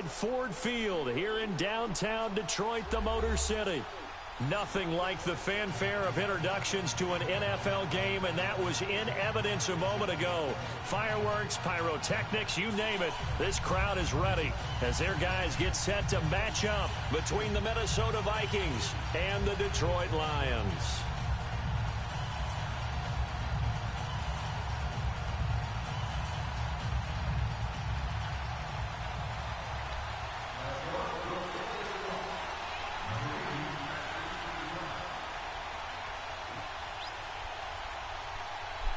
at Ford Field here in downtown Detroit, the Motor City. Nothing like the fanfare of introductions to an NFL game, and that was in evidence a moment ago. Fireworks, pyrotechnics, you name it. This crowd is ready as their guys get set to match up between the Minnesota Vikings and the Detroit Lions.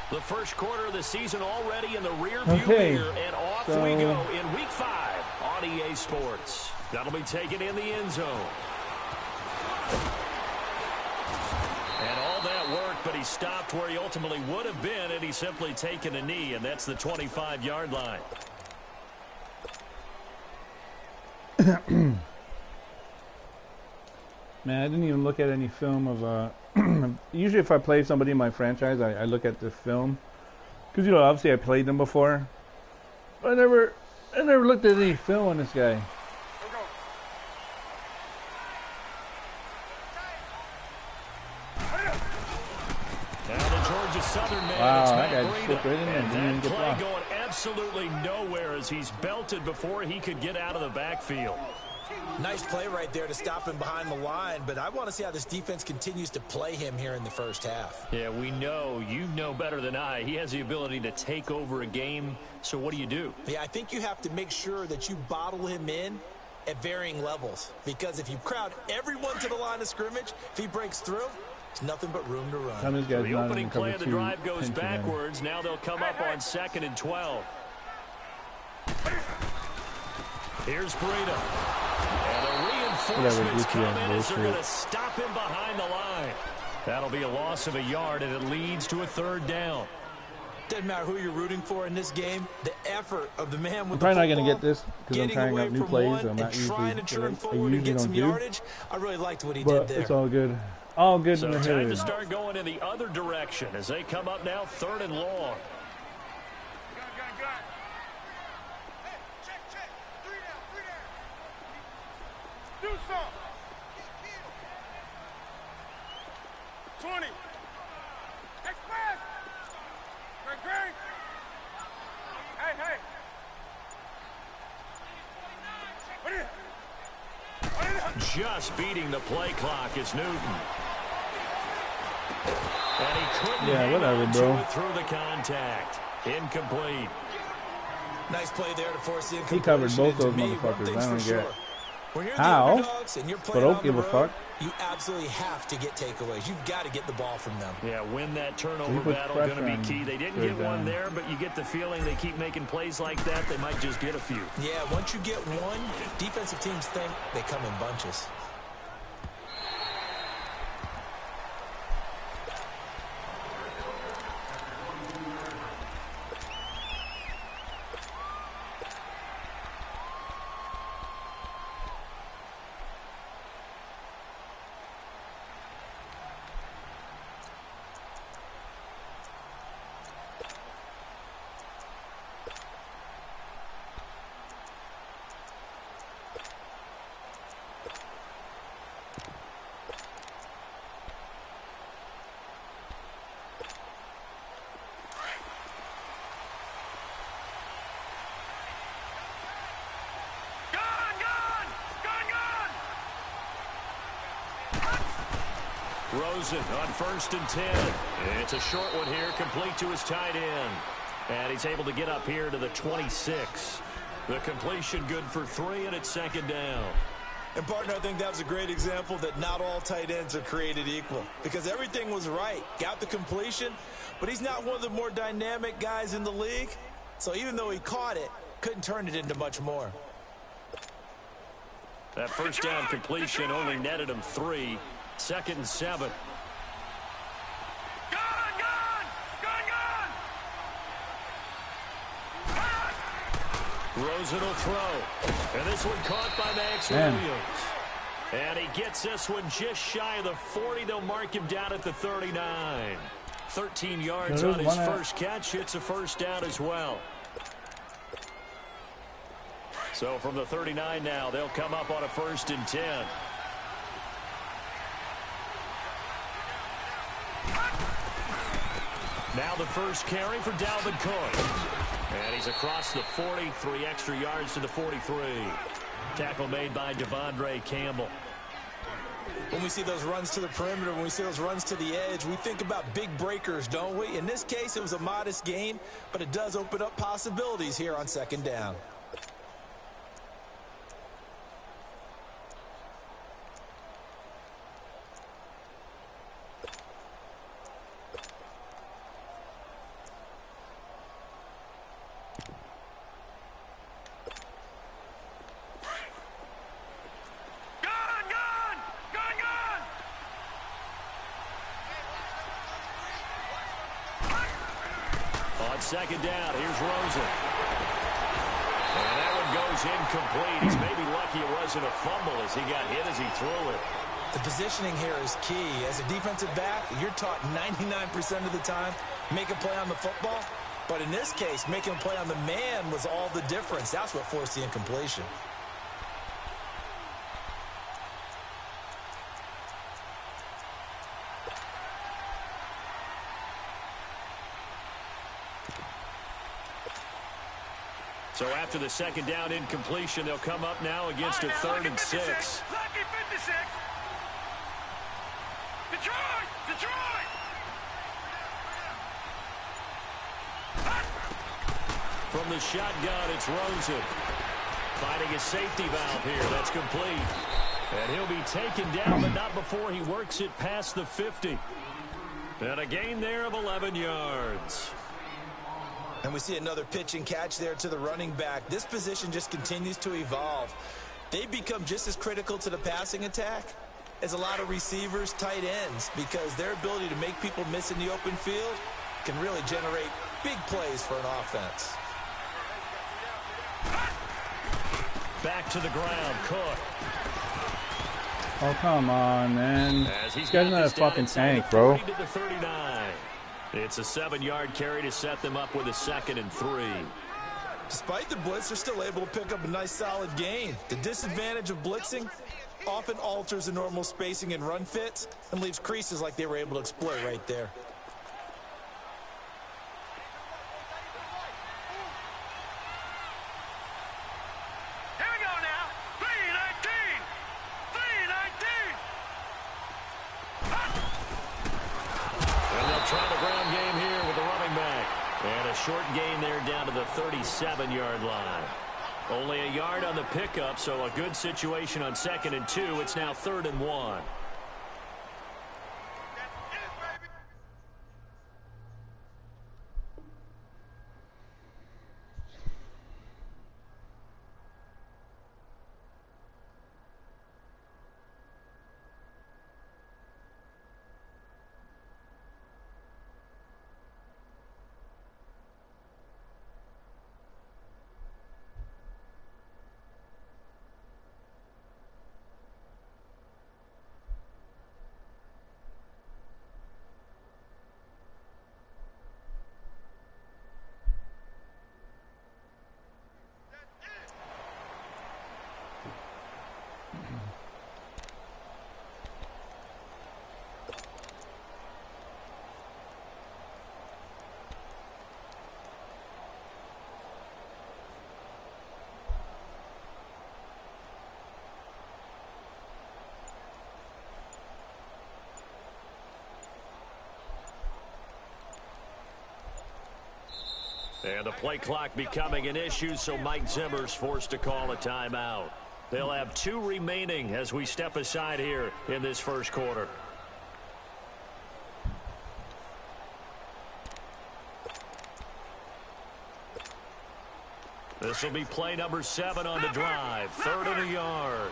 The first quarter of the season already in the rear view mirror, and off we go in Week 5 on EA Sports. That'll be taken in the end zone. And all that work, but he stopped where he ultimately would have been, and he's simply taken a knee, and that's the 25-yard line. Man, I didn't even look at any film of usually if I play somebody in my franchise, I look at the film. Because, you know, obviously I played them before. But I never looked at any film on this guy. Now the Georgia Southern man, wow, that guy just slipped right in there. And that play going absolutely nowhere as he's belted before he could get out of the backfield. Nice play right there to stop him behind the line, but I want to see how this defense continues to play him here in the first half. Yeah, we know, you know better than I, he has the ability to take over a game, so what do? Yeah, I think you have to make sure that you bottle him in at varying levels, because if you crowd everyone to the line of scrimmage, if he breaks through, there's nothing but room to run. So the opening play of the drive goes backwards. Now they'll come up on 2nd and 12. Here's Breida. And the reinforcements come in as they're going to stop him behind the line. That'll be a loss of a yard, and it leads to a 3rd down. Doesn't matter who you're rooting for in this game. The effort of the man with I'm probably the not going to get this because I'm trying out new plays. I'm not trying to turn forward and get some yardage. I really liked what he did there. It's all good. All good in the So time hood. to start going in the other direction as they come up now 3rd and long. Do some. 20. Express. Greg. Hey. Just beating the play clock is Newton. And he couldn't hang on to it through the contact. Incomplete. Nice play there to force the He covered both those motherfuckers. I don't get how, but don't give a fuck. You absolutely have to get takeaways. You've got to get the ball from them. Yeah, win that turnover battle going to be key. They didn't get one there, but you get the feeling they keep making plays like that, they might just get a few. Yeah, once you get one, defensive teams think they come in bunches. Rosen on 1st and 10. It's a short one here, complete to his tight end. And he's able to get up here to the 26. The completion good for 3, and it's 2nd down. And, partner, I think that was a great example that not all tight ends are created equal. Because everything was right. Got the completion, but he's not one of the more dynamic guys in the league. So even though he caught it, couldn't turn it into much more. That first down completion only netted him 3. 2nd and 7. Rosen will throw. And this one caught by Max Williams. And he gets this one just shy of the 40. They'll mark him down at the 39. 13 yards on his first catch. It's a 1st down as well. So from the 39 now, they'll come up on a 1st and 10. Now the first carry for Dalvin Cook. And he's across the 40, 3 extra yards to the 43. Tackle made by Devondre Campbell. When we see those runs to the perimeter, when we see those runs to the edge, we think about big breakers, don't we? In this case, it was a modest gain, but it does open up possibilities here on 2nd down. On 2nd down, here's Rosen. And that one goes incomplete. He's maybe lucky it wasn't a fumble as he got hit as he threw it. The positioning here is key. As a defensive back, you're taught 99% of the time, make a play on the football. But in this case, making a play on the man was all the difference. That's what forced the incompletion. So after the 2nd down incompletion, they'll come up now against a 3rd and 6. Lucky 56. Detroit! Detroit! From the shotgun, it's Rosen. Finding a safety valve here. That's complete. And he'll be taken down, but not before he works it past the 50. And a gain there of 11 yards. And we see another pitch and catch there to the running back. This position just continues to evolve. They become just as critical to the passing attack as a lot of receivers, tight ends, because their ability to make people miss in the open field can really generate big plays for an offense. Back to the ground, Cook. Oh, come on, man. As This guy's not a fucking tank, bro. To the 39. It's a 7-yard carry to set them up with a 2nd and 3. Despite the blitz, they're still able to pick up a nice solid gain. The disadvantage of blitzing often alters the normal spacing and run fits and leaves creases like they were able to exploit right there. Here we go now. 319. 319. And they'll try the ground game here with the running back. And a short gain there down to the 37-yard line. Only a yard on the pickup, so a good situation on 2nd and 2. It's now 3rd and 1. And the play clock becoming an issue, so Mike Zimmer's forced to call a timeout. They'll have 2 remaining as we step aside here in this first quarter. This will be play number 7 on the drive. 3rd and a yard.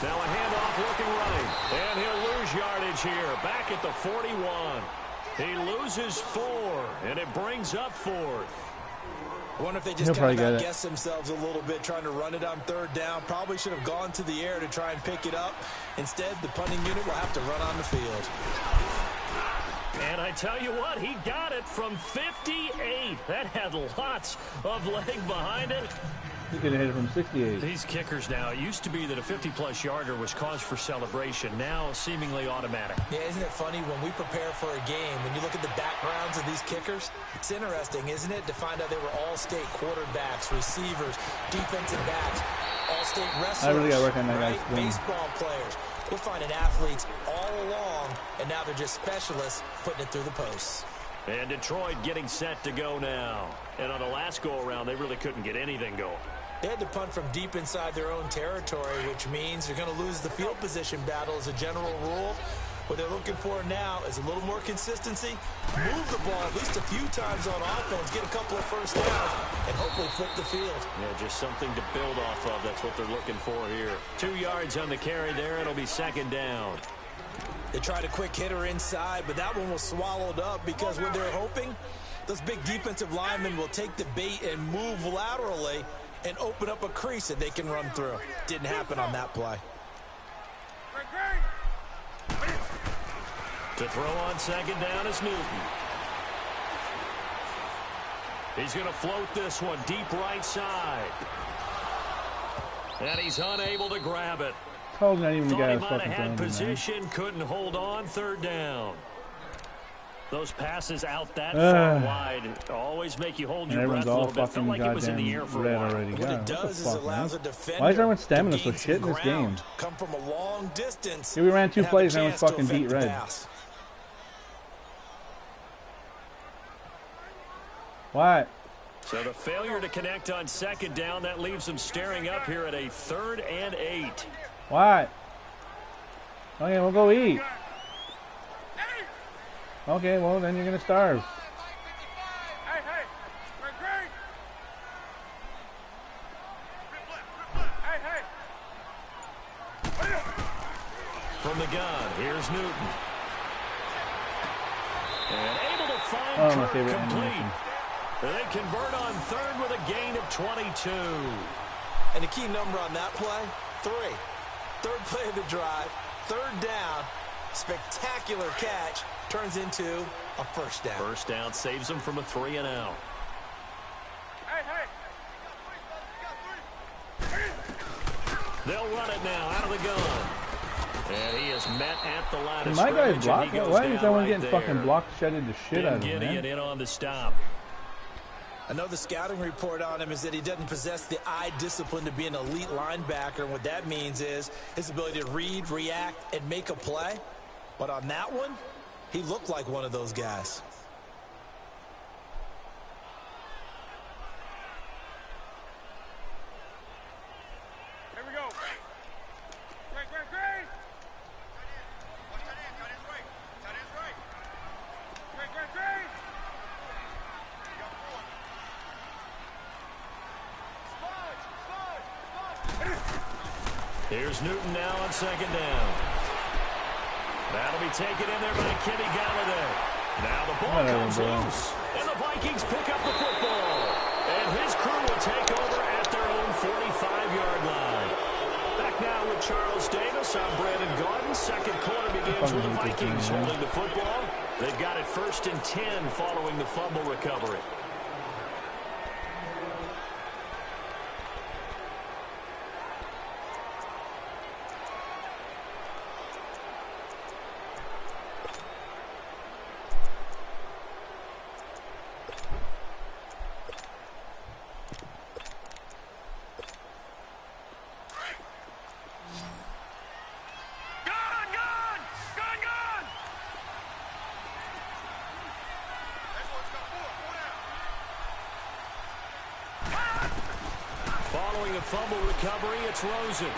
Now a handoff looking right. And he'll lose yardage here. Back at the 41. He loses 4, and it brings up 4th. I wonder if they just kind of outguess themselves a little bit trying to run it on 3rd down. Probably should have gone to the air to try and pick it up. Instead, the punting unit will have to run on the field. And I tell you what, he got it from 58. That had lots of leg behind it. He's going to hit it from 68. These kickers now, it used to be that a 50-plus yarder was cause for celebration. Now, seemingly automatic. Yeah, isn't it funny when we prepare for a game, when you look at the backgrounds of these kickers, it's interesting, isn't it, to find out they were all-state quarterbacks, receivers, defensive backs, all-state wrestlers. I really got to work on that right? guy's swing. Baseball players. We're finding athletes all along, and now they're just specialists putting it through the posts. And Detroit getting set to go now. And on the last go-around, they really couldn't get anything going. They had to punt from deep inside their own territory, which means they're going to lose the field position battle as a general rule. What they're looking for now is a little more consistency, move the ball at least a few times on offense, get a couple of first downs, and hopefully flip the field. Yeah, just something to build off of. That's what they're looking for here. 2 yards on the carry there. It'll be second down. They tried a quick hitter inside, but that one was swallowed up because what they're hoping, those big defensive linemen will take the bait and move laterally and open up a crease that they can run through. Didn't happen on that play. To throw on second down is Newton. He's going to float this one deep right side. And he's unable to grab it. Told not even the guy Thought he was might fucking have had throwing position, couldn't hold on, third down. Those passes out that far wide always make you hold your breath a little bit. Felt like it was in the air for a while. already. What it does is allows a defender. Why is everyone spamming to us with gain shit in some this game? ground, come from a long distance. Yeah, we ran 2 and have a plays and everyone's chance to fucking beat affect the red. pass. What? So the failure to connect on second down, that leaves them staring up here at a 3rd and 8. What? Okay, we'll go eat. Okay, well, then you're going to starve. From the gun, here's Newton. And able to find my Kirk favorite complete. animation. They convert on 3rd with a gain of 22. And the key number on that play, 3. 3rd play of the drive, 3rd down, spectacular catch, turns into a first down. First down saves them from a 3 and out. They'll run it now out of the gun. And he is met at the line of My guy's scrimmage, blocked. and he goes Why is down everyone right getting there. fucking blocked, shedded the shit out of him, Gideon man? in on the stop. I know the scouting report on him is that he doesn't possess the eye discipline to be an elite linebacker. And what that means is his ability to read, react, and make a play. But on that one, he looked like one of those guys. Here we go. Great. Great. Here's Newton now on second down. That'll be taken in there by Kenny Galladay. Now the ball comes loose, and the Vikings pick up the football. And his crew will take over at their own 45-yard line. Back now with Charles Davis. I'm Brandon Gaudin. Second quarter begins with the Vikings holding the football. They've got it 1st and 10 following the fumble recovery. Following a fumble recovery, it's Rosen.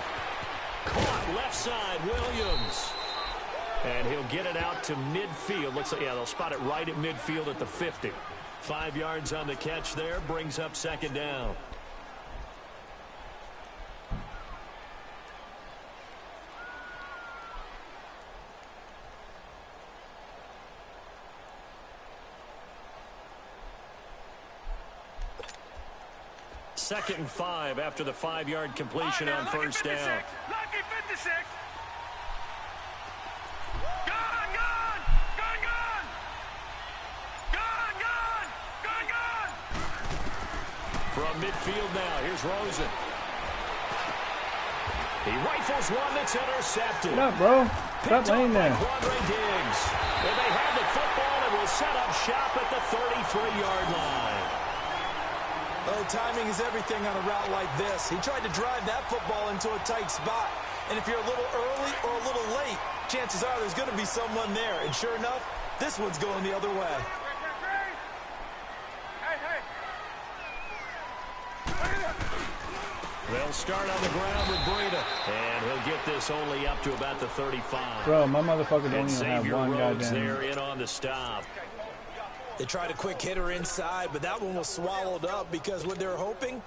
Caught left side, Williams. And he'll get it out to midfield. Looks like, yeah, they'll spot it right at midfield at the 50. 5 yards on the catch there, brings up second down. Second and 5 after the 5-yard completion on first down. Lucky 56. Gone. From midfield now, here's Rosen. He rifles one that's intercepted. What up, bro? Stop laying there. Diggs. And they have the football and will set up shop at the 33-yard line. Oh, timing is everything on a route like this. He tried to drive that football into a tight spot. And if you're a little early or a little late, chances are there's going to be someone there. And sure enough, this one's going the other way. They'll start on the ground with Breida. And he'll get this only up to about the 35. Bro, my motherfucker don't even have one Rhodes goddamn. there in on the stop. They tried a quick hitter inside, but that one was swallowed up because what they're hoping,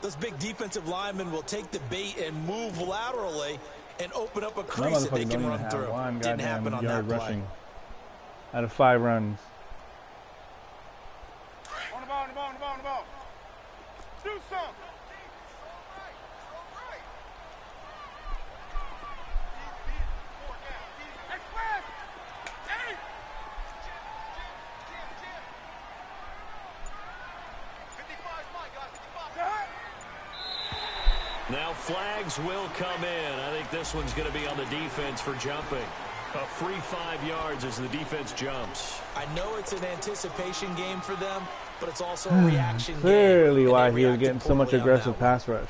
those big defensive linemen will take the bait and move laterally and open up a My crease that they motherfucker don't can even run have through. one Didn't happen goddamn on that yard play. rushing out of 5 runs. On the ball, on the ball, on the ball, on the ball. Do something. Now flags will come in. I think this one's going to be on the defense for jumping. A free 5 yards as the defense jumps. I know it's an anticipation game for them, but it's also a reaction game. Clearly and why they he was reacted getting so much poorly on aggressive that one. pass rush.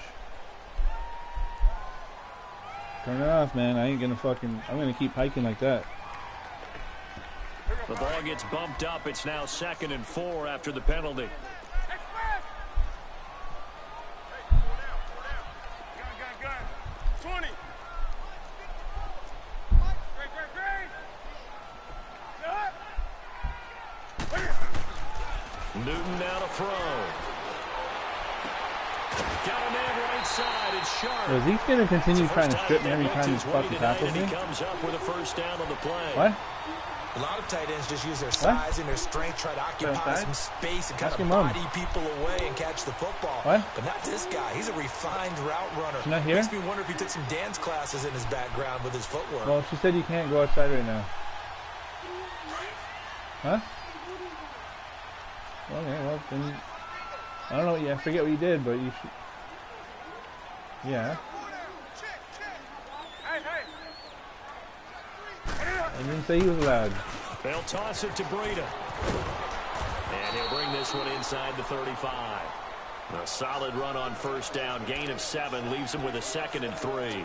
Turn it off, man. I ain't gonna fucking. I'm gonna keep hiking like that. The ball gets bumped up. It's now 2nd and 4 after the penalty. Gun. 20. Newton now to throw. Got a man right side. It's sharp. Is he gonna continue First trying to strip me he every makes time he his way fucking tonight, tackles and me? he comes up with a first down on the play. What? A lot of tight ends just use their size and their strength, try to occupy some space and kind Ask of your mom. body people away and catch the football. What? But not this guy. He's a refined route runner. She's not here? Makes me wonder if he took some dance classes in his background with his footwork. Well, she said you can't go outside right now. Huh? Okay, well then. I don't know. Yeah, I forget what you did, but you should. Yeah. I didn't say he was allowed. They'll toss it to Breida. And he'll bring this one inside the 35. A solid run on first down. Gain of 7 leaves him with a 2nd and 3.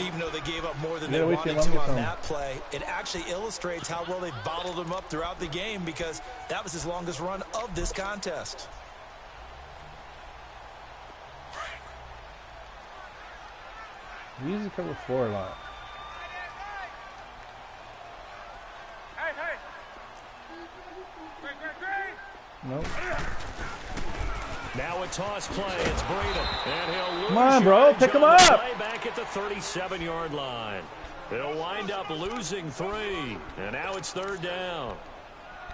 Even though they gave up more than Yeah, they we wanted can to run on this that play, it actually illustrates how well they bottled him up throughout the game because that was his longest run of this contest. He uses cover 4 a lot. Nope. Now a toss play. It's Breida. And he'll lose Come on, bro. yardage Pick him on the up. play back at the 37-yard line. They'll wind up losing 3. And now it's 3rd down.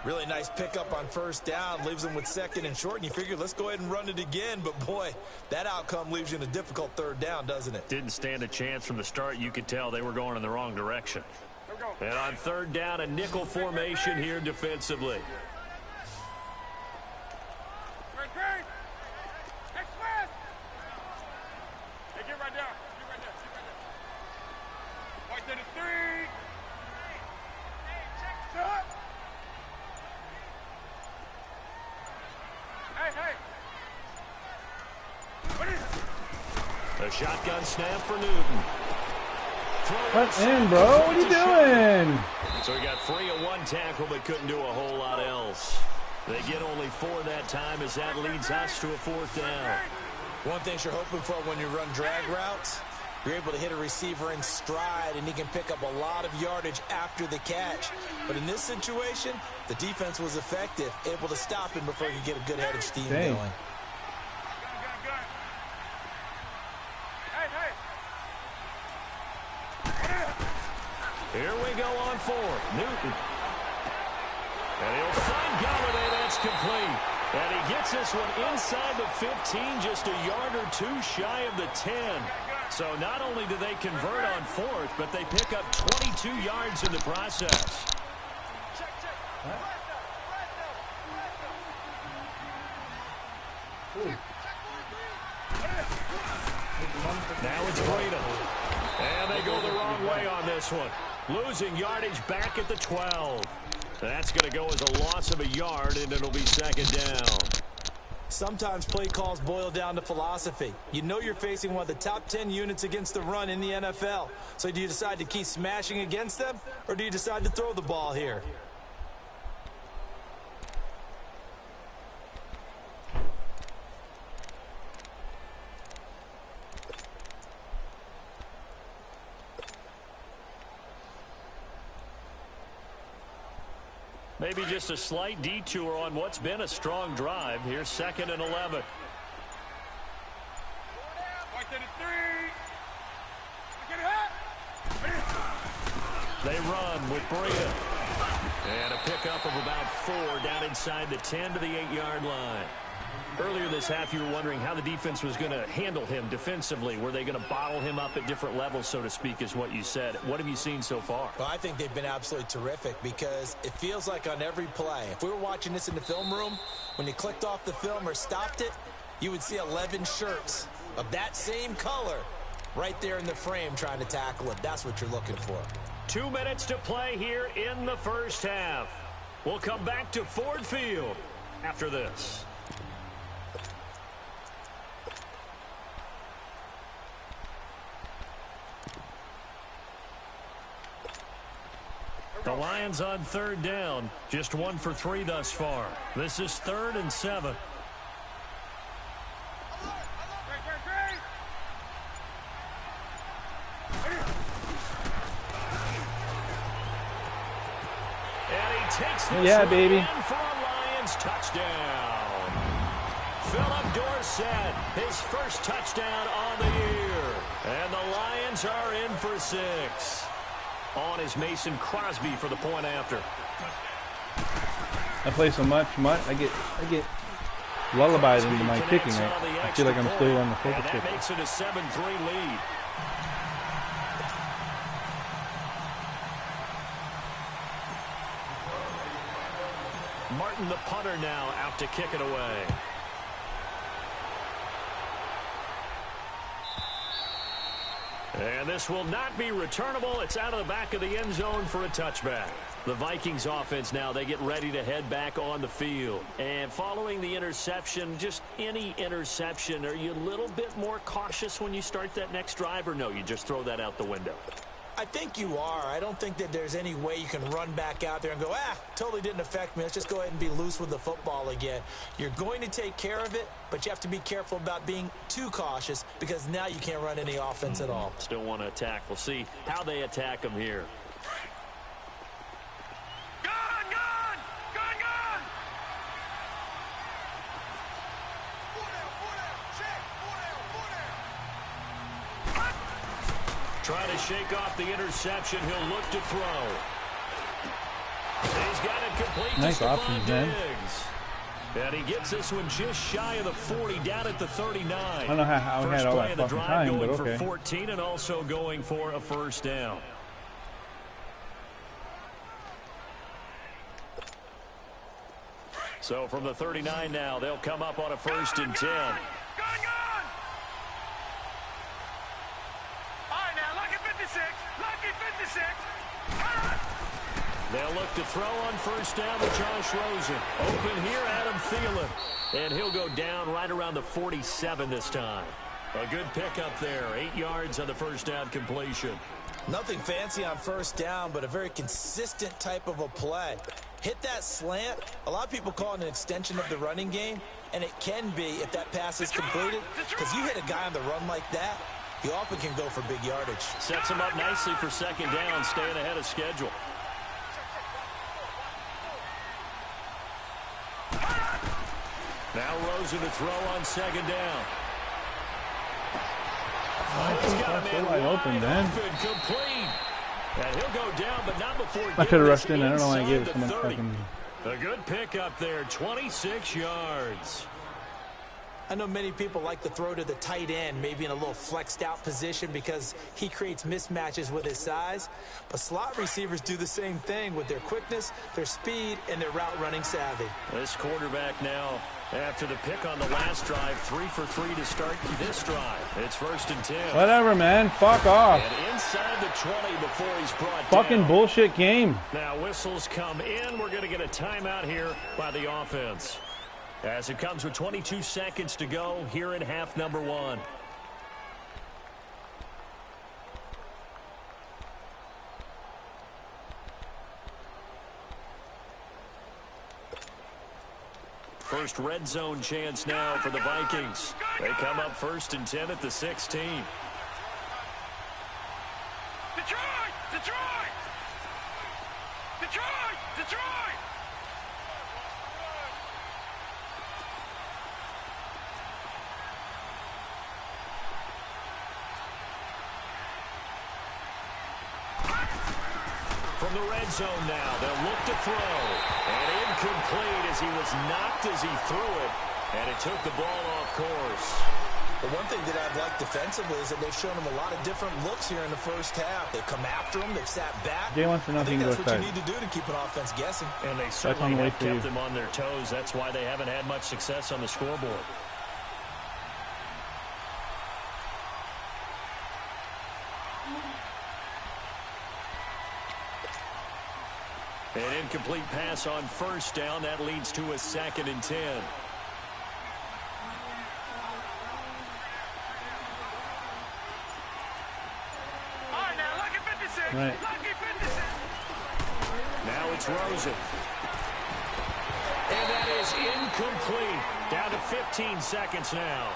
Really nice pickup on first down. Leaves them with 2nd and short. And you figure, let's go ahead and run it again. But, boy, that outcome leaves you in a difficult 3rd down, doesn't it? Didn't stand a chance from the start. You could tell they were going in the wrong direction. And on 3rd down, a nickel formation here defensively. A shotgun snap for Newton. What in, bro? What are you doing? So he got free of 1 tackle, but couldn't do a whole lot else. They get only 4 that time as that leads us to a 4th down. One thing you're hoping for when you run drag routes, you're able to hit a receiver in stride, and he can pick up a lot of yardage after the catch. But in this situation, the defense was effective, able to stop him before he could get a good head of steam Dang. going. Here we go on 4th. Newton. And he'll find Galladay. That's complete. And he gets this one inside the 15, just a yard or 2 shy of the 10. So not only do they convert on 4th, but they pick up 22 yards in the process. Now it's Breida. And they go the wrong way on this one. Losing yardage back at the 12. That's going to go as a loss of a yard, and it'll be second down. Sometimes play calls boil down to philosophy. You know you're facing one of the top 10 units against the run in the NFL. So do you decide to keep smashing against them, or do you decide to throw the ball here? Maybe just a slight detour on what's been a strong drive. Here's 2nd and 11. They run with Breida. And a pickup of about 4 down inside the 10 to the 8-yard line. Earlier this half, you were wondering how the defense was going to handle him defensively. Were they going to bottle him up at different levels, so to speak, is what you said. What have you seen so far? Well, I think they've been absolutely terrific because it feels like on every play, if we were watching this in the film room, when you clicked off the film or stopped it, you would see 11 shirts of that same color right there in the frame trying to tackle it. That's what you're looking for. 2 minutes to play here in the first half. We'll come back to Ford Field after this. The Lions on 3rd down. Just 1 for 3 thus far. This is 3rd and 7. And he takes this baby. in for a Lions touchdown. Philip Dorsett, his first touchdown on the year. And the Lions are in for 6. On is Mason Crosby for the point after. I play so much, I get lullabied into my kicking. I feel like I'm still on the focus kick. That makes it a 7-3 lead. Martin, the punter, now out to kick it away. And this will not be returnable. It's out of the back of the end zone for a touchback. The Vikings offense now, they get ready to head back on the field. And following the interception, just any interception, are you a little bit more cautious when you start that next drive, or no, you just throw that out the window? I think you are. I don't think that there's any way you can run back out there and go, totally didn't affect me. Let's just go ahead and be loose with the football again. You're going to take care of it, but you have to be careful about being too cautious because now you can't run any offense at all. Still want to attack. We'll see how they attack them here. Trying to shake off the interception. He'll look to throw. He's got it complete. Nice options, man. And he gets this one just shy of the 40, down at the 39. I don't know how I had all that fucking time, but okay. Going for 14 and also going for a first down. So from the 39 now, they'll come up on a 1st and 10. They'll look to throw on 1st down to Josh Rosen. Open here, Adam Thielen. And he'll go down right around the 47 this time. A good pickup there. 8 yards on the 1st down completion. Nothing fancy on 1st down, but a very consistent type of a play. Hit that slant. A lot of people call it an extension of the running game, and it can be if that pass is completed. Because you hit a guy on the run like that, you often can go for big yardage. Sets him up nicely for 2nd down, staying ahead of schedule. Now Rosen to throw on 2nd down. He's got him in wide open, complete. And he'll go down, but not before I could have rushed in. I don't know why I gave it so much fucking. A good pickup there, 26 yards. I know many people like to throw to the tight end, maybe in a little flexed out position because he creates mismatches with his size. But slot receivers do the same thing with their quickness, their speed, and their route running savvy. This quarterback now After the pick on the last drive, 3 for 3 to start this drive. It's 1st and 10. Whatever, man. Fuck off. And inside the 20 before he's brought Fucking down. bullshit game. Now whistles come in. We're going to get a timeout here by the offense. As it comes with 22 seconds to go here in half number 1. First red zone chance now for the Vikings. They come up 1st and 10 at the 16. Detroit! Detroit! Detroit! Detroit! From the red zone now, they'll look to throw. And incomplete as he was knocked as he threw it. And it took the ball off course. The one thing that I've liked defensively is that they've shown him a lot of different looks here in the first half. They've come after him. They've sat back. Jay wants to know I if he think can go that's what outside. you need to do to keep an offense guessing. And they on certainly the way have for you. kept them on their toes. That's why they haven't had much success on the scoreboard. An incomplete pass on 1st down. That leads to a 2nd and 10. All right, now, lucky 56. Right. Lucky 56. Now it's Rosen. And that is incomplete. Down to 15 seconds now.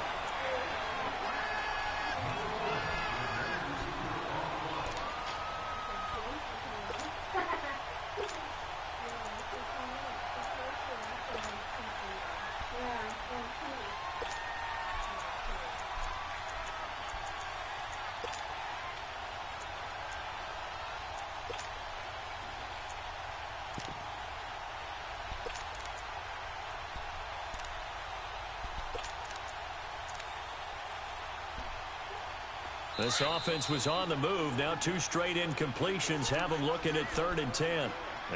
This offense was on the move. Now 2 straight incompletions have them looking at 3rd and 10.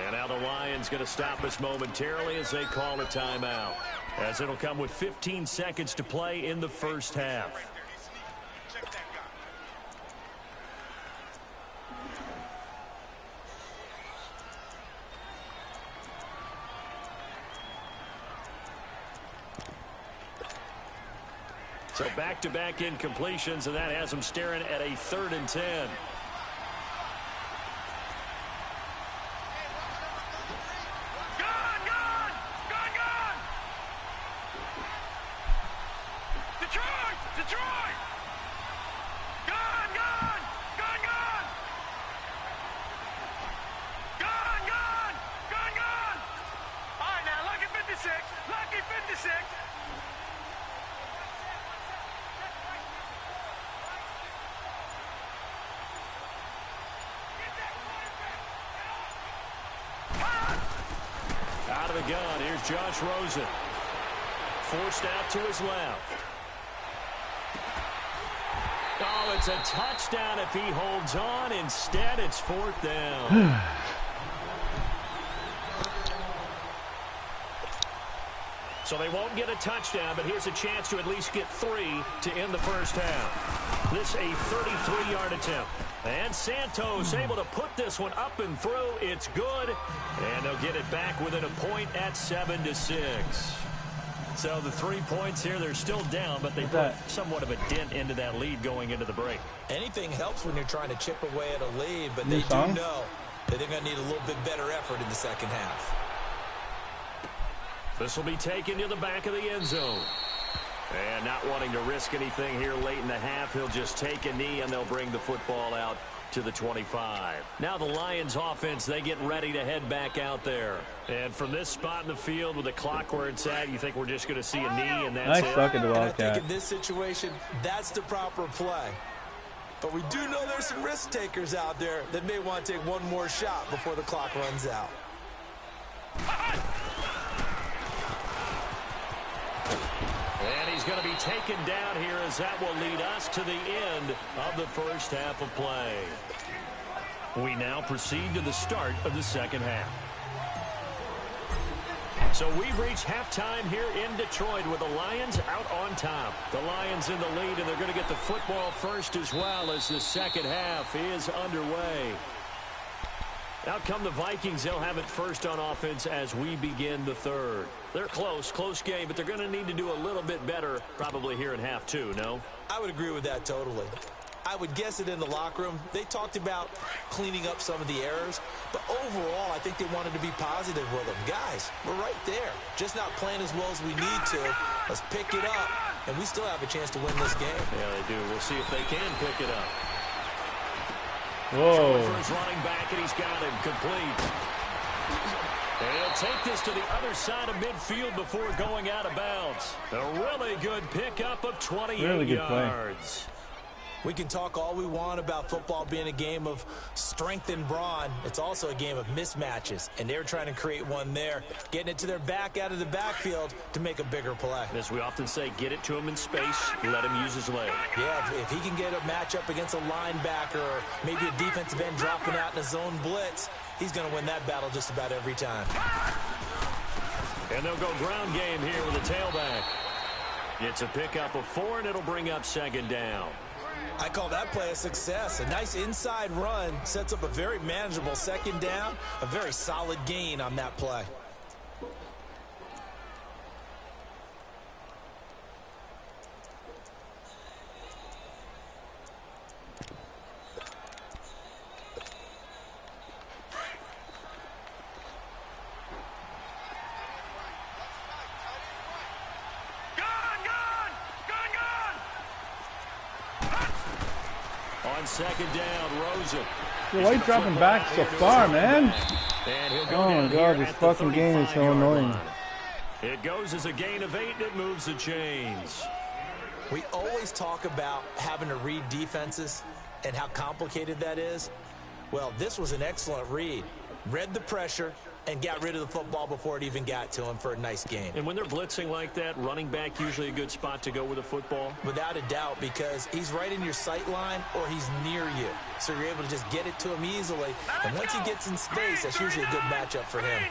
And now the Lions going to stop us momentarily as they call a timeout. As it'll come with 15 seconds to play in the first half. Check that guy. So back-to-back incompletions, and that has them staring at a 3rd and 10. Detroit! Detroit! Gone! Gone! Gone! Gone! Gone! Gone! Gone! Gone! All right, now, lucky 56. Lucky 56. Out of the gun, here's Josh Rosen. Forced out to his left. Oh, it's a touchdown if he holds on. Instead, it's 4th down. So they won't get a touchdown, but here's a chance to at least get 3 to end the first half. This a 33-yard attempt. And Santos able to put this one up and through. It's good. And they'll get it back within a point at 7-6. So the 3 points here, they're still down, but they put somewhat of a dent into that lead going into the break. Anything helps when you're trying to chip away at a lead, but they do know that they're going to need a little bit better effort in the second half. This will be taken to the back of the end zone. And not wanting to risk anything here late in the half, he'll just take a knee, and they'll bring the football out to the 25. Now the Lions offense, they get ready to head back out there. And from this spot in the field with the clock where it's at, you think we're just going to see a knee and that's it? Suck at the And I Wildcat. think in this situation, that's the proper play. But we do know there's some risk takers out there that may want to take one more shot before the clock runs out. And he's going to be taken down here as that will lead us to the end of the first half of play. We now proceed to the start of the second half. So we've reached halftime here in Detroit with the Lions out on top. The Lions in the lead, and they're going to get the football first as well as the second half is underway. Out come the Vikings. They'll have it first on offense as we begin the third. They're close game, but they're going to need to do a little bit better probably here in half two, no? I would agree with that totally. I would guess it in the locker room. They talked about cleaning up some of the errors, but overall, I think they wanted to be positive with them. Guys, we're right there. Just not playing as well as we need to. Let's pick it up, and we still have a chance to win this game. Yeah, they do. We'll see if they can pick it up. Whoa. For his running back, and he's got him complete. And he'll take this to the other side of midfield before going out of bounds. A really good pickup of 28 yards. We can talk all we want about football being a game of strength and brawn. It's also a game of mismatches, and they're trying to create one there, getting it to their back out of the backfield to make a bigger play. As we often say, get it to him in space, let him use his leg. Yeah, if he can get a matchup against a linebacker or maybe a defensive end dropping out in a zone blitz, he's going to win that battle just about every time. And they'll go ground game here with a tailback. It's a pickup of 4, and it'll bring up second down. I call that play a success. A nice inside run sets up a very manageable second down. A very solid gain on that play. On second down, Rosen. Why are you dropping back so far, man? Oh my God, this fucking game is so annoying. It goes as a gain of 8, and it moves the chains. We always talk about having to read defenses and how complicated that is. Well, this was an excellent read. Read the pressure and got rid of the football before it even got to him for a nice gain. And when they're blitzing like that, running back usually a good spot to go with the football? Without a doubt, because he's right in your sight line or he's near you. So you're able to just get it to him easily. And once he gets in space, that's usually a good matchup for him.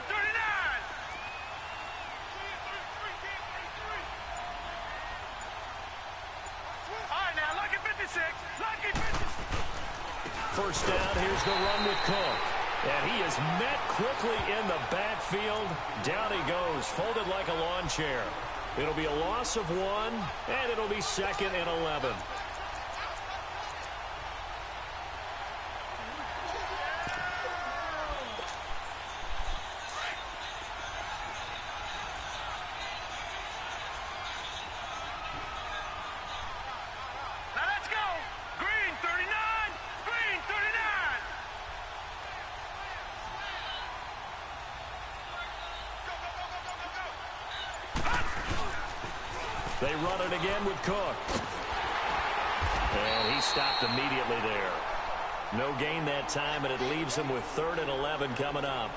First down, here's the run with Cook. And he is met quickly in the backfield. Down he goes, folded like a lawn chair. It'll be a loss of 1, and it'll be second and 11. They run it again with Cook. And he stopped immediately there. No gain that time, and it leaves him with 3rd and 11 coming up.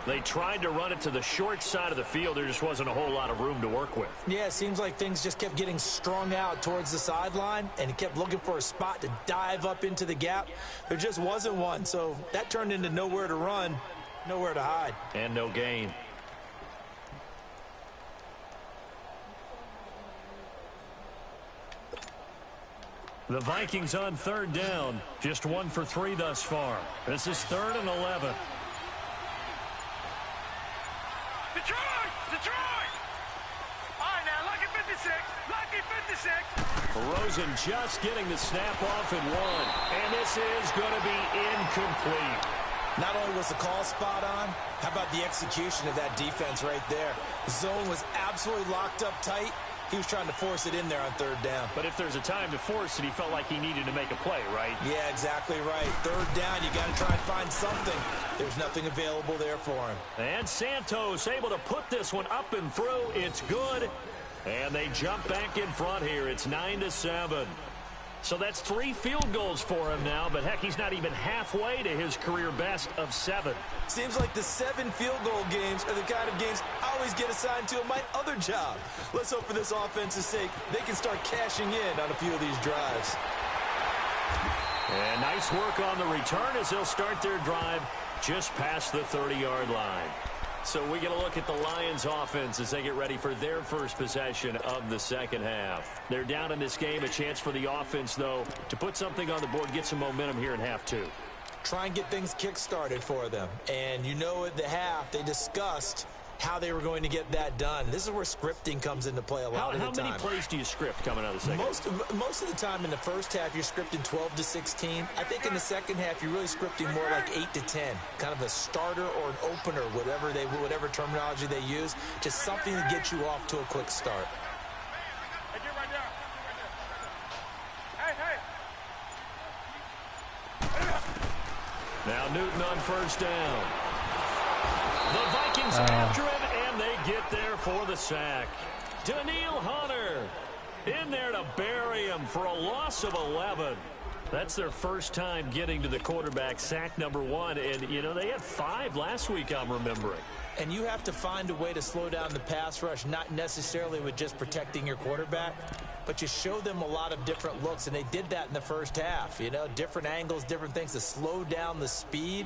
They tried to run it to the short side of the field. There just wasn't a whole lot of room to work with. Yeah, it seems like things just kept getting strung out towards the sideline, and he kept looking for a spot to dive up into the gap. There just wasn't one, so that turned into nowhere to run, nowhere to hide. And no gain. The Vikings on 3rd down. Just 1 for 3 thus far. This is 3rd and 11. Detroit! Detroit! All right, now, lucky 56. Lucky 56. Rosen just getting the snap off and 1. And this is going to be incomplete. Not only was the call spot on, how about the execution of that defense right there? The zone was absolutely locked up tight. He was trying to force it in there on 3rd down. But if there's a time to force it, he felt like he needed to make a play, right? Yeah, exactly right. 3rd down, you got to try and find something. There's nothing available there for him. And Santos able to put this one up and through. It's good. And they jump back in front here. It's 9-7. So that's 3 field goals for him now, but heck, he's not even halfway to his career best of 7. Seems like the 7 field goal games are the kind of games I always get assigned to in my other job. Let's hope for this offense's sake they can start cashing in on a few of these drives. And nice work on the return as they'll start their drive just past the 30-yard line. So we get a look at the Lions offense as they get ready for their first possession of the second half. They're down in this game. A chance for the offense, though, to put something on the board, get some momentum here in half two. Try and get things kick-started for them. And you know at the half, they discussed how they were going to get that done. This is where scripting comes into play a lot of the time. How many plays do you script coming out of the second half? Most of the time in the first half, you're scripting 12 to 16. I think in the second half, you're really scripting more like 8 to 10. Kind of a starter or an opener, whatever terminology they use. Just something to get you off to a quick start. Hey, get right down. Hey. Now Newton on first down. The Vikings after him, and they get there for the sack. Daniil Hunter in there to bury him for a loss of 11. That's their first time getting to the quarterback, sack number 1. And, you know, they had 5 last week, I'm remembering. And you have to find a way to slow down the pass rush, not necessarily with just protecting your quarterback, but you show them a lot of different looks, and they did that in the first half. You know, different angles, different things to slow down the speed.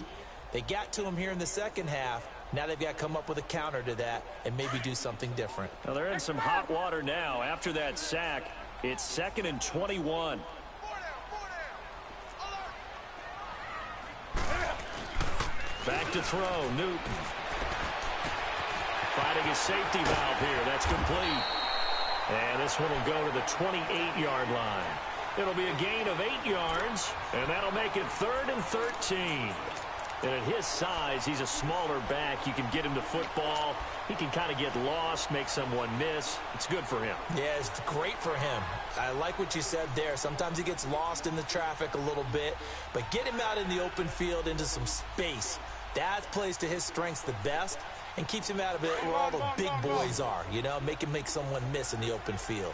They got to him here in the second half. Now they've got to come up with a counter to that and maybe do something different. Well, they're in some hot water now. After that sack, it's 2nd and 21. Back to throw, Newton. Finding a safety valve here. That's complete. And this one will go to the 28-yard line. It'll be a gain of 8 yards, and that'll make it 3rd and 13. And at his size, he's a smaller back. You can get him to football. He can kind of get lost, make someone miss. It's good for him. Yeah, it's great for him. I like what you said there. Sometimes he gets lost in the traffic a little bit, but get him out in the open field into some space. That plays to his strengths the best and keeps him out of it where all the big boys are, you know, make him make someone miss in the open field.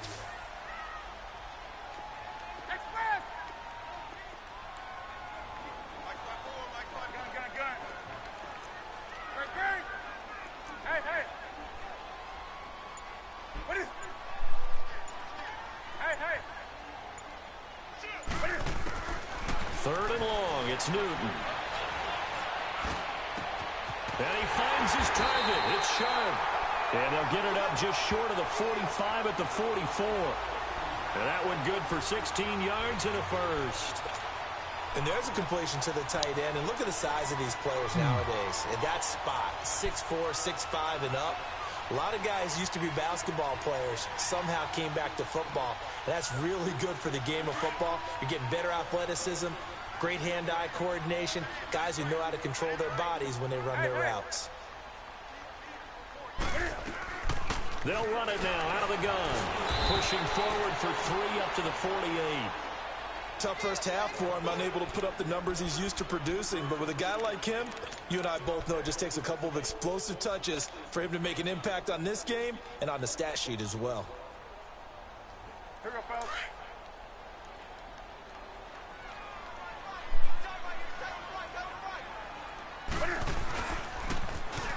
Third and long, it's Newton. And he finds his target. It's sharp. And they'll get it up just short of the 45 at the 44. And that went good for 16 yards and a first. And there's a completion to the tight end. And look at the size of these players nowadays. In that spot, 6'4", 6'5", and up. A lot of guys used to be basketball players, somehow came back to football. And that's really good for the game of football. You're getting better athleticism, great hand-eye coordination, guys who know how to control their bodies when they run their routes. They'll run it now out of the gun. Pushing forward for 3 up to the 48. Tough first half for him, unable to put up the numbers he's used to producing. But with a guy like him, you and I both know it just takes a couple of explosive touches for him to make an impact on this game and on the stat sheet as well. Here we go, fellas.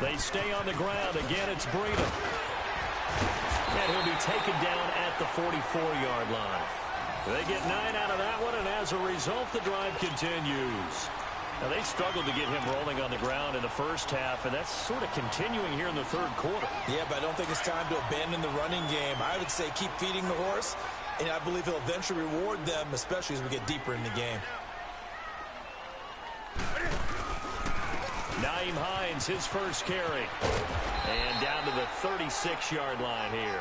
They stay on the ground. Again, it's Breida. And he'll be taken down at the 44-yard line. They get 9 out of that one, and as a result, the drive continues. Now, they struggled to get him rolling on the ground in the first half, and that's sort of continuing here in the third quarter. Yeah, but I don't think it's time to abandon the running game. I would say keep feeding the horse, and I believe he'll eventually reward them, especially as we get deeper in the game. Nyheim Hines, his first carry. And down to the 36-yard line here.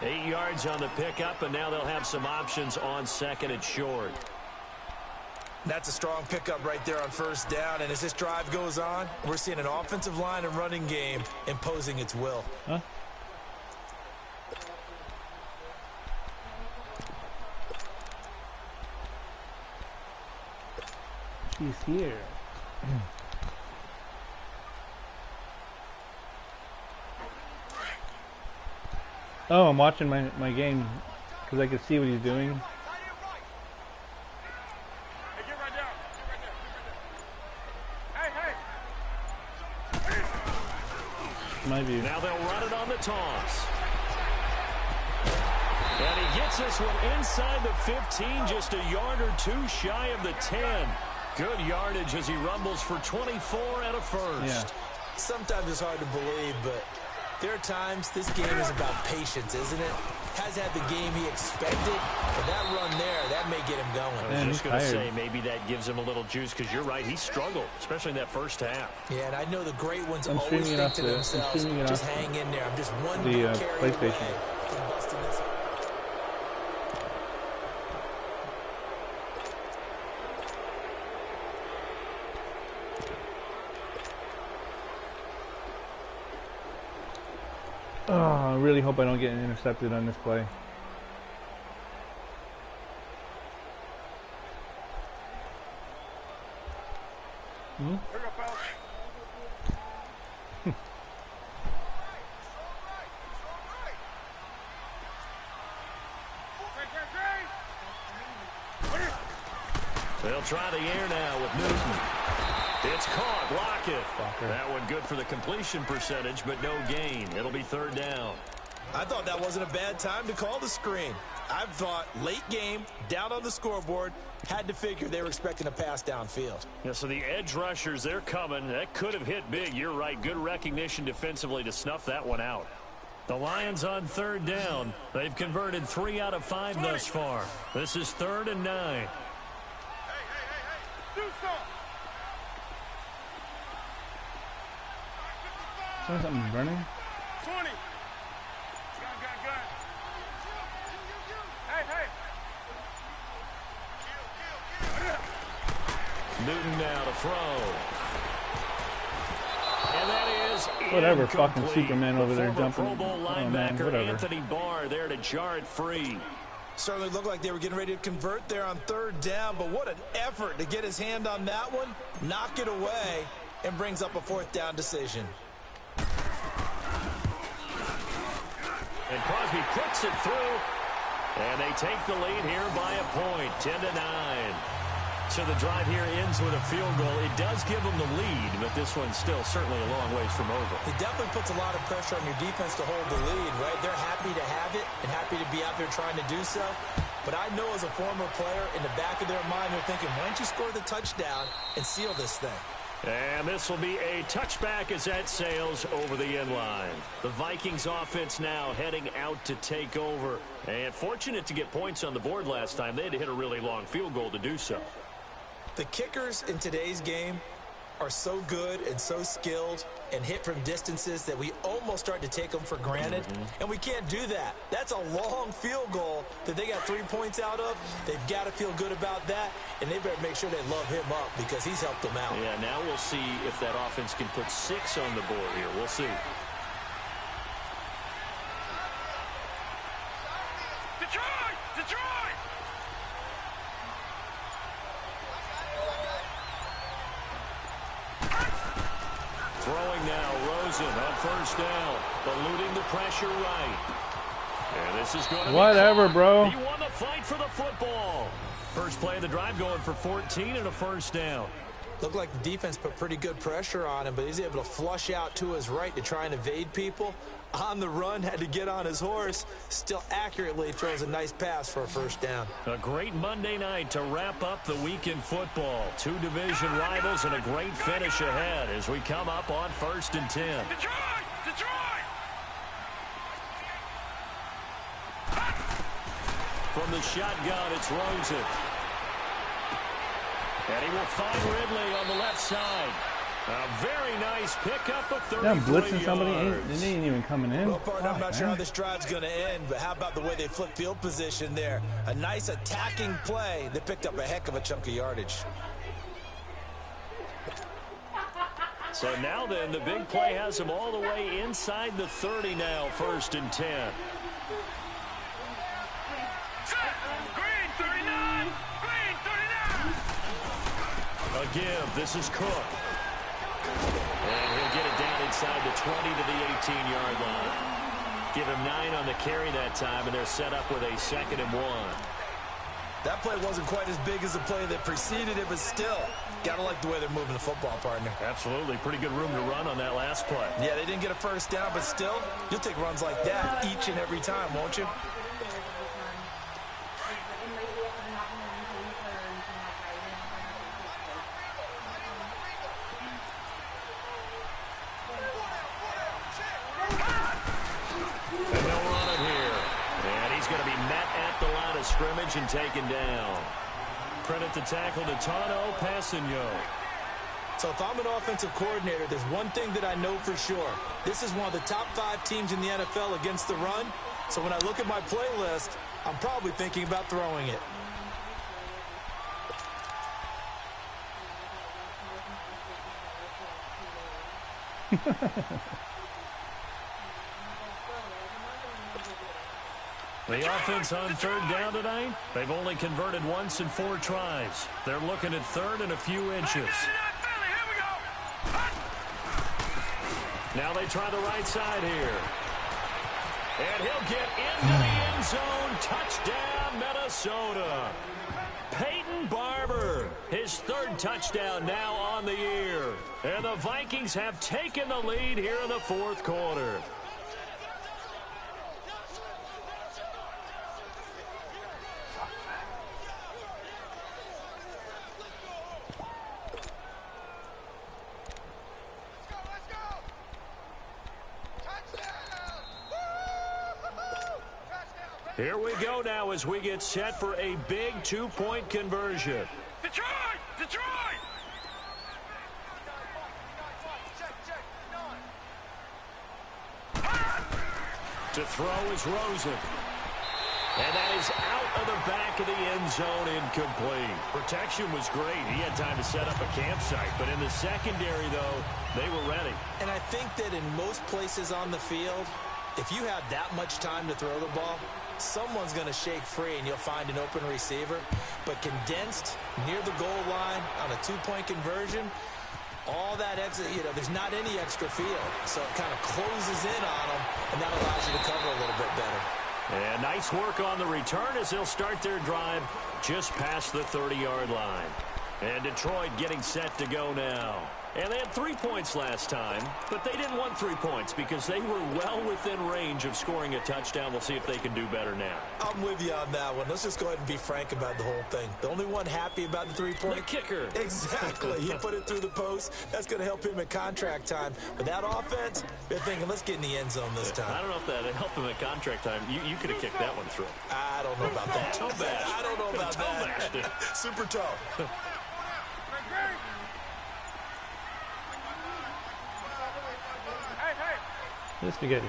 8 yards on the pickup, and now they'll have some options on 2nd and short. That's a strong pickup right there on first down, and as this drive goes on, we're seeing an offensive line and running game imposing its will. Huh? He's here. Oh, I'm watching my game because I can see what he's doing. Hey, get right down. Get right down. Hey. My view. Now they'll run it on the toss. And he gets this one inside the 15, just a yard or two shy of the 10. Good yardage as he rumbles for 24 and a first. Yeah. Sometimes it's hard to believe, but there are times this game is about patience, isn't it? Has had the game he expected, but that run there, that may get him going. I was just going to say, maybe that gives him a little juice, because you're right, he struggled, especially in that first half. Yeah, and I know the great ones always think to themselves, just hang in there. I'm just one big carry away from busting this. Oh, I really hope I don't get intercepted on this play. They'll try the air now with Newton. It's caught. Lockett. That one good for the completion percentage, but no gain. It'll be third down. I thought that wasn't a bad time to call the screen. I thought late game, down on the scoreboard, had to figure they were expecting a pass downfield. Yeah, so the edge rushers, they're coming. That could have hit big. You're right. Good recognition defensively to snuff that one out. The Lions on third down. They've converted 3 out of 5 thus far. This is 3rd and 9. Do something. Something's running. 20. Gun. Hey. Newton now to throw. And that is whatever, incomplete. fucking Superman over there Former jumping. Pro Bowl Oh, man, linebacker whatever. Anthony Barr there to jar it free. Certainly looked like they were getting ready to convert there on third down, but what an effort to get his hand on that one, knock it away, and brings up a 4th down decision. And Crosby puts it through, and they take the lead here by a point, 10-9. So the drive here ends with a field goal. It does give them the lead, but this one's still certainly a long ways from over. It definitely puts a lot of pressure on your defense to hold the lead, right? They're happy to have it and happy to be out there trying to do so. But I know as a former player, in the back of their mind, they're thinking, why don't you score the touchdown and seal this thing? And this will be a touchback as that sails over the end line. The Vikings offense now heading out to take over. And fortunate to get points on the board last time. They had to hit a really long field goal to do so. The kickers in today's game are so good and so skilled and hit from distances that we almost start to take them for granted. And we can't do that. That's a long field goal that they got 3 points out of. They've got to feel good about that, and they better make sure they love him up because he's helped them out. Yeah, now we'll see if that offense can put 6 on the board here. We'll see. Detroit! Throwing now, Rosen on first down, eluding the pressure right. And this is going to Whatever, bro. He won the fight for the football. First play of the drive going for 14 and a first down. Looked like the defense put pretty good pressure on him, but he's able to flush out to his right to try and evade people. On the run, had to get on his horse. Still accurately throws a nice pass for a first down. A great Monday night to wrap up the week in football. 2 division rivals and a great finish ahead as we come up on 1st and 10. Detroit! From the shotgun, it's Rosen. And he will find Ridley on the left side. A very nice pickup of 33 I'm blitzing somebody. yards. They ain't even coming in. Well, partner, I'm not sure how this drive's going to end, but how about the way they flip field position there? A nice attacking play that picked up a heck of a chunk of yardage. So now then, the big play has him all the way inside the 30 now, 1st and 10. Green 39! Green 39! A give. This is Cook. And he'll get it down inside the 20 to the 18-yard line. Give him 9 on the carry that time, and they're set up with a 2nd and 1. That play wasn't quite as big as the play that preceded it, but still, gotta like the way they're moving the football, partner. Absolutely. Pretty good room to run on that last play. Yeah, they didn't get a first down, but still, you'll take runs like that each and every time, won't you? going to be met at the line of scrimmage and taken down. Credit to tackle to Tano Passigno. So if I'm an offensive coordinator, there's one thing that I know for sure. This is one of the top 5 teams in the NFL against the run. So when I look at my playlist, I'm probably thinking about throwing it. The offense on third down tonight, they've only converted once in 4 tries. They're looking at third and a few inches. Now they try the right side here. And he'll get into the end zone. Touchdown, Minnesota. Peyton Barber, his 3rd touchdown now on the year. And the Vikings have taken the lead here in the 4th quarter. Here we go now as we get set for a big 2-point conversion. Detroit! Detroit! To throw is Rosen. And that is out of the back of the end zone, incomplete. Protection was great. He had time to set up a campsite. But in the secondary, though, they were ready. And I think that in most places on the field, if you have that much time to throw the ball, someone's going to shake free and you'll find an open receiver. But condensed near the goal line on a 2-point conversion, all that extra, there's not any extra field. So it kind of closes in on them, and that allows you to cover a little bit better. And nice work on the return as they'll start their drive just past the 30-yard line. And Detroit getting set to go now. And they had 3 points last time, but they didn't want 3 points because they were well within range of scoring a touchdown. We'll see if they can do better now. I'm with you on that one. Let's just go ahead and be frank about the whole thing. The only one happy about the 3-point? The kicker. Exactly. He put it through the post. That's going to help him at contract time. But that offense, they're thinking, let's get in the end zone this time. I don't know if that helped him at contract time. You could have kicked that one through. I don't know about that. Toe bash. I don't know about that. Super toe. This spaghetti.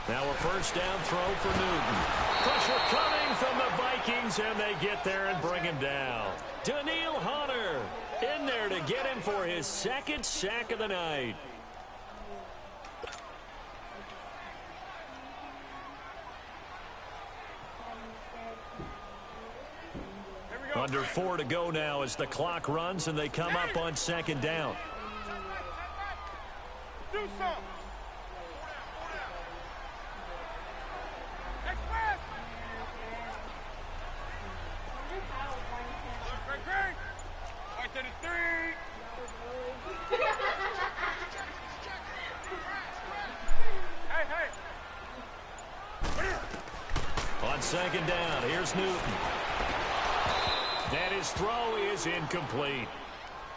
Now a first down throw for Newton. Pressure coming from the Vikings, and they get there and bring him down. Daniil Hunter in there to get him for his 2nd sack of the night. Under 4 to go now as the clock runs and they come up on 2nd down. Do some. Express. Great. Right to the 3. Hey. On 2nd down, here's Newton. And his throw is incomplete.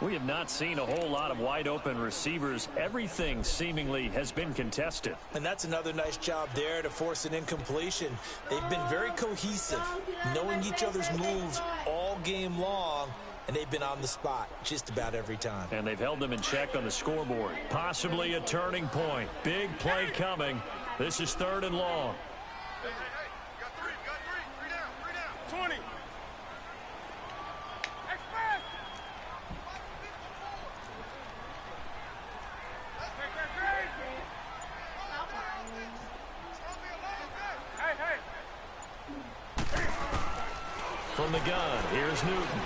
We have not seen a whole lot of wide-open receivers. Everything seemingly has been contested. And that's another nice job there to force an incompletion. They've been very cohesive, knowing each other's moves all game long, and they've been on the spot just about every time. And they've held them in check on the scoreboard. Possibly a turning point. Big play coming. This is 3rd and long. Hey. Got three down. 20. From the gun, here's Newton.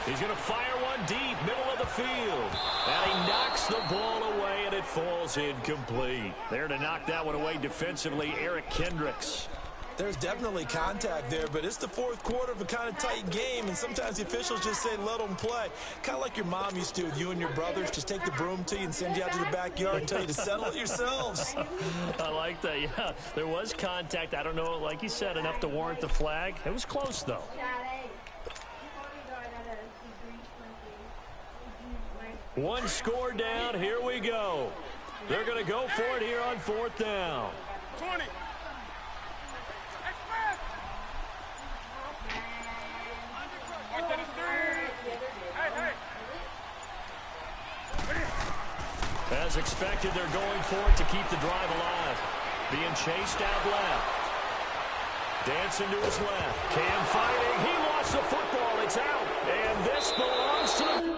He's going to fire one deep, middle of the field. And he knocks the ball away, and it falls incomplete. There to knock that one away defensively, Eric Kendricks. There's definitely contact there, but it's the 4th quarter of a kind of tight game, and sometimes the officials just say, let them play. Kind of like your mom used to with you and your brothers. Just take the broom to you and send you out to the backyard and tell you to settle it yourselves. I like that, yeah. There was contact. I don't know, like you said, enough to warrant the flag. It was close, though. One score down. Here we go. They're going to go for it here on 4th down. 20. As expected, they're going for it to keep the drive alive. Being chased out left. Dancing to his left. Cam fighting. He lost the football. It's out. And this belongs to the...